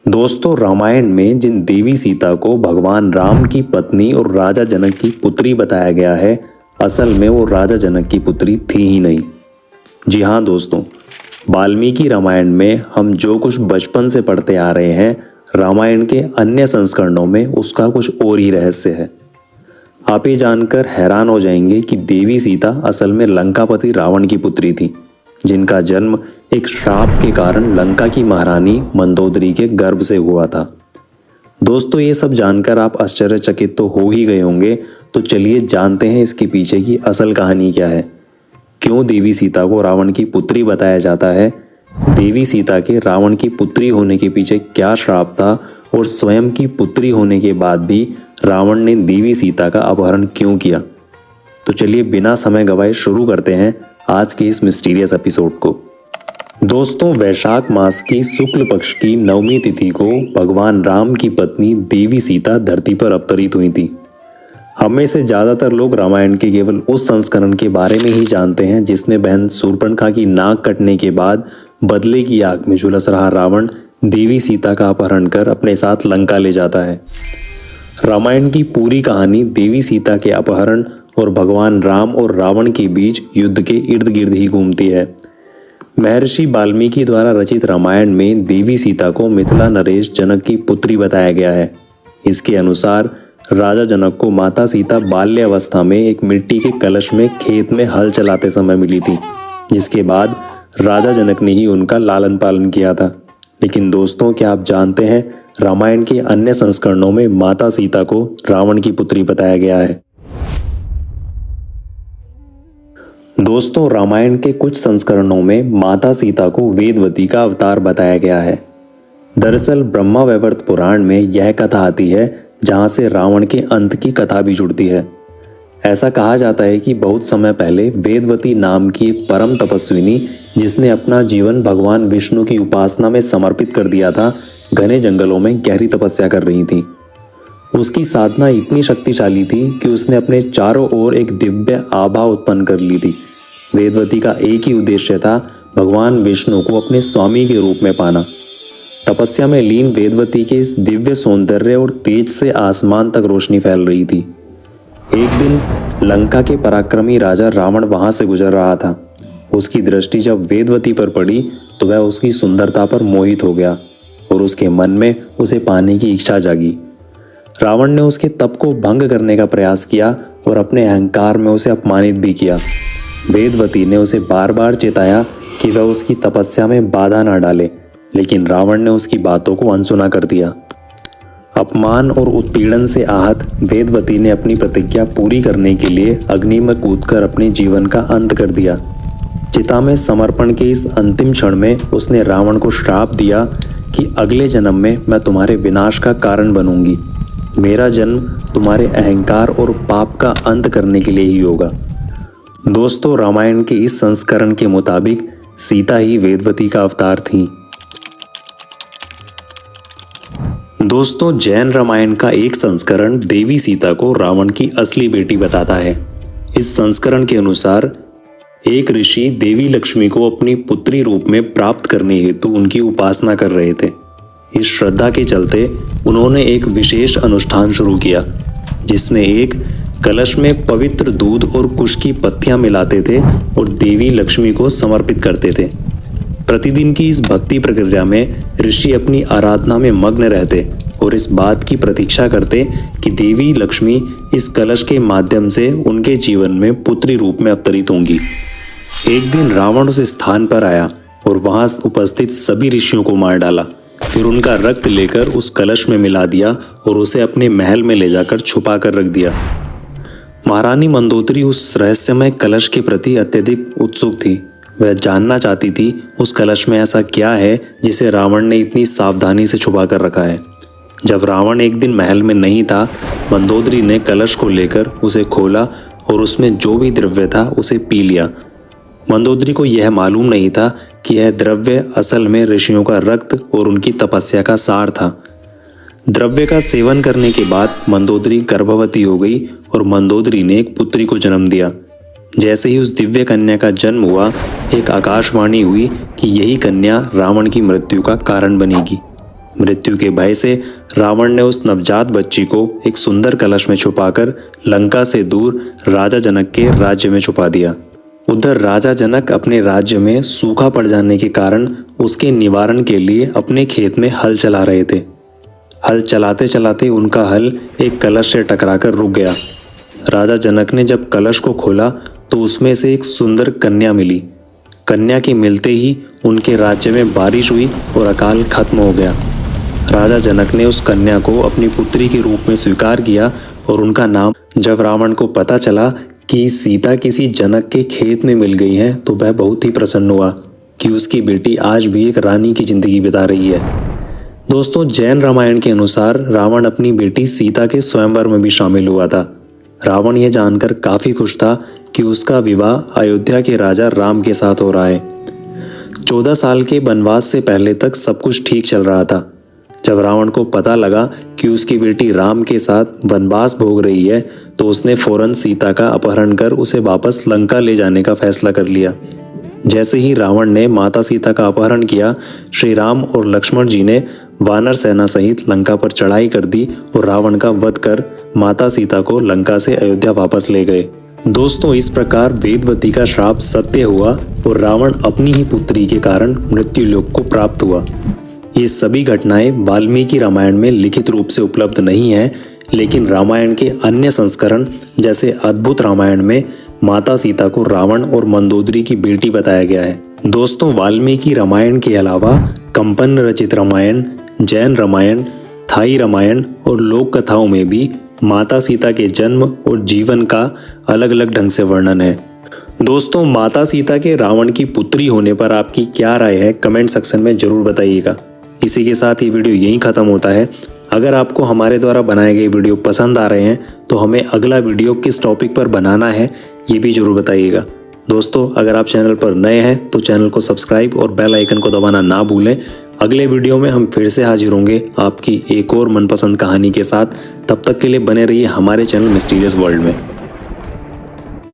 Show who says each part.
Speaker 1: दोस्तों, रामायण में जिन देवी सीता को भगवान राम की पत्नी और राजा जनक की पुत्री बताया गया है, असल में वो राजा जनक की पुत्री थी ही नहीं। जी हाँ दोस्तों, वाल्मीकि रामायण में हम जो कुछ बचपन से पढ़ते आ रहे हैं, रामायण के अन्य संस्करणों में उसका कुछ और ही रहस्य है। आप ये जानकर हैरान हो जाएंगे कि देवी सीता असल में लंकापति रावण की पुत्री थी, जिनका जन्म एक श्राप के कारण लंका की महारानी मंदोदरी के गर्भ से हुआ था। दोस्तों, ये सब जानकर आप आश्चर्यचकित तो हो ही गए होंगे, तो चलिए जानते हैं इसके पीछे की असल कहानी क्या है। क्यों देवी सीता को रावण की पुत्री बताया जाता है, देवी सीता के रावण की पुत्री होने के पीछे क्या श्राप था, और स्वयं की पुत्री होने के बाद भी रावण ने देवी सीता का अपहरण क्यों किया। तो चलिए बिना समय गवाए शुरू करते हैं आज के इस मिस्टीरियस एपिसोड को। दोस्तों, वैशाख मास की शुक्ल पक्ष की नवमी तिथि को भगवान राम की पत्नी देवी सीता धरती पर अवतरित हुई थी। हमें से ज़्यादातर लोग रामायण के केवल उस संस्करण के बारे में ही जानते हैं जिसमें बहन शूर्पणखा की नाक कटने के बाद बदले की आग में झुलस रहा रावण देवी सीता का अपहरण कर अपने साथ लंका ले जाता है। रामायण की पूरी कहानी देवी सीता के अपहरण और भगवान राम और रावण के बीच युद्ध के इर्द गिर्द ही घूमती है। महर्षि वाल्मीकि द्वारा रचित रामायण में देवी सीता को मिथिला नरेश जनक की पुत्री बताया गया है। इसके अनुसार राजा जनक को माता सीता बाल्यावस्था में एक मिट्टी के कलश में खेत में हल चलाते समय मिली थी, जिसके बाद राजा जनक ने ही उनका लालन पालन किया था। लेकिन दोस्तों, क्या आप जानते हैं रामायण के अन्य संस्करणों में माता सीता को रावण की पुत्री बताया गया है। दोस्तों, रामायण के कुछ संस्करणों में माता सीता को वेदवती का अवतार बताया गया है। दरअसल ब्रह्मा वैवर्त पुराण में यह कथा आती है, जहां से रावण के अंत की कथा भी जुड़ती है। ऐसा कहा जाता है कि बहुत समय पहले वेदवती नाम की एक परम तपस्विनी, जिसने अपना जीवन भगवान विष्णु की उपासना में समर्पित कर दिया था, घने जंगलों में गहरी तपस्या कर रही थी। उसकी साधना इतनी शक्तिशाली थी कि उसने अपने चारों ओर एक दिव्य आभा उत्पन्न कर ली थी। वेदवती का एक ही उद्देश्य था, भगवान विष्णु को अपने स्वामी के रूप में पाना। तपस्या में लीन वेदवती के इस दिव्य सौंदर्य और तेज से आसमान तक रोशनी फैल रही थी। एक दिन लंका के पराक्रमी राजा रावण वहां से गुजर रहा था। उसकी दृष्टि जब वेदवती पर पड़ी तो वह उसकी सुंदरता पर मोहित हो गया और उसके मन में उसे पाने की इच्छा जागी। रावण ने उसके तप को भंग करने का प्रयास किया और अपने अहंकार में उसे अपमानित भी किया। वेदवती ने उसे बार बार चेताया कि वह उसकी तपस्या में बाधा न डाले, लेकिन रावण ने उसकी बातों को अनसुना कर दिया। अपमान और उत्पीड़न से आहत वेदवती ने अपनी प्रतिज्ञा पूरी करने के लिए अग्नि में कूदकर अपने जीवन का अंत कर दिया। चिता में समर्पण के इस अंतिम क्षण में उसने रावण को श्राप दिया कि अगले जन्म में मैं तुम्हारे विनाश का कारण बनूंगी। मेरा जन्म तुम्हारे अहंकार और पाप का अंत करने के लिए ही होगा। दोस्तों, रामायण के इस संस्करण के मुताबिक सीता ही वेदवती का अवतार थी। दोस्तों, जैन रामायण का एक संस्करण देवी सीता को रावण की असली बेटी बताता है। इस संस्करण के अनुसार एक ऋषि देवी लक्ष्मी को अपनी पुत्री रूप में प्राप्त करने हेतु उनकी उपासना कर रहे थे। इस श्रद्धा के चलते उन्होंने एक विशेष अनुष्ठान शुरू किया, जिसमें एक कलश में पवित्र दूध और कुश की पत्तियां मिलाते थे और देवी लक्ष्मी को समर्पित करते थे। प्रतिदिन की इस भक्ति प्रक्रिया में ऋषि अपनी आराधना में मग्न रहते और इस बात की प्रतीक्षा करते कि देवी लक्ष्मी इस कलश के माध्यम से उनके जीवन में पुत्री रूप में अवतरित होंगी। एक दिन रावण उस स्थान पर आया और वहां उपस्थित सभी ऋषियों को मार डाला। फिर उनका रक्त लेकर उस कलश में मिला दिया और उसे अपने महल में ले जाकर छुपा कर रख दिया। महारानी मंदोदरी उस रहस्यमय कलश के प्रति अत्यधिक उत्सुक थी। वह जानना चाहती थी उस कलश में ऐसा क्या है जिसे रावण ने इतनी सावधानी से छुपा कर रखा है। जब रावण एक दिन महल में नहीं था, मंदोदरी ने कलश को लेकर उसे खोला और उसमें जो भी द्रव्य था उसे पी लिया। मंदोदरी को यह मालूम नहीं था कि यह द्रव्य असल में ऋषियों का रक्त और उनकी तपस्या का सार था। द्रव्य का सेवन करने के बाद मंदोदरी गर्भवती हो गई और मंदोदरी ने एक पुत्री को जन्म दिया। जैसे ही उस दिव्य कन्या का जन्म हुआ, एक आकाशवाणी हुई कि यही कन्या रावण की मृत्यु का कारण बनेगी। मृत्यु के भय से रावण ने उस नवजात बच्ची को एक सुंदर कलश में छुपाकर लंका से दूर राजा जनक के राज्य में छुपा दिया। उधर राजा जनक अपने राज्य में सूखा पड़ जाने के कारण उसके निवारण के लिए अपने खेत में हल चला रहे थे। हल चलाते चलाते उनका हल एक कलश से टकराकर रुक गया। राजा जनक ने जब कलश को खोला तो उसमें से एक सुंदर कन्या मिली। कन्या के मिलते ही उनके राज्य में बारिश हुई और अकाल खत्म हो गया। राजा जनक ने उस कन्या को अपनी पुत्री के रूप में स्वीकार किया और उनका नाम, जब रावण को पता चला कि सीता किसी जनक के खेत में मिल गई है तो वह बहुत ही प्रसन्न हुआ कि उसकी बेटी आज भी एक रानी की जिंदगी बिता रही है। दोस्तों, जैन रामायण के अनुसार रावण अपनी बेटी सीता के स्वयंवर में भी शामिल हुआ था। रावण यह जानकर काफी खुश था कि उसका विवाह अयोध्या के राजा राम के साथ हो रहा है। 14 साल के वनवास से पहले तक सब कुछ ठीक चल रहा था। जब रावण को पता लगा कि उसकी बेटी राम के साथ वनवास भोग रही है तो उसने फौरन सीता का अपहरण कर उसे वापस लंका ले जाने का फैसला कर लिया। जैसे ही रावण ने माता सीता का अपहरण किया, श्री राम और लक्ष्मण जी ने वानर सेना सहित लंका पर चढ़ाई कर दी और रावण का वध कर माता सीता को लंका से अयोध्या वापस ले गए। दोस्तों, इस प्रकार वेदवती का श्राप सत्य हुआ और रावण अपनी ही पुत्री के कारण मृत्यु लोक को प्राप्त हुआ। ये सभी घटनाएं वाल्मीकि रामायण में लिखित रूप से उपलब्ध नहीं है, लेकिन रामायण के अन्य संस्करण जैसे अद्भुत रामायण में माता सीता को रावण और मंदोदरी की बेटी बताया गया है। दोस्तों, वाल्मीकि रामायण के अलावा कंपन रचित रामायण, जैन रामायण, थाई रामायण और लोक कथाओं में भी माता सीता के जन्म और जीवन का अलग अलग ढंग से वर्णन है। दोस्तों, माता सीता के रावण की पुत्री होने पर आपकी क्या राय है, कमेंट सेक्शन में जरूर बताइएगा। इसी के साथ ये वीडियो यहीं ख़त्म होता है। अगर आपको हमारे द्वारा बनाए गए वीडियो पसंद आ रहे हैं तो हमें अगला वीडियो किस टॉपिक पर बनाना है ये भी जरूर बताइएगा। दोस्तों, अगर आप चैनल पर नए हैं तो चैनल को सब्सक्राइब और बेल आइकन को दबाना ना भूलें। अगले वीडियो में हम फिर से हाजिर होंगे आपकी एक और मनपसंद कहानी के साथ। तब तक के लिए बने रहिए हमारे चैनल मिस्टीरियस वर्ल्ड में।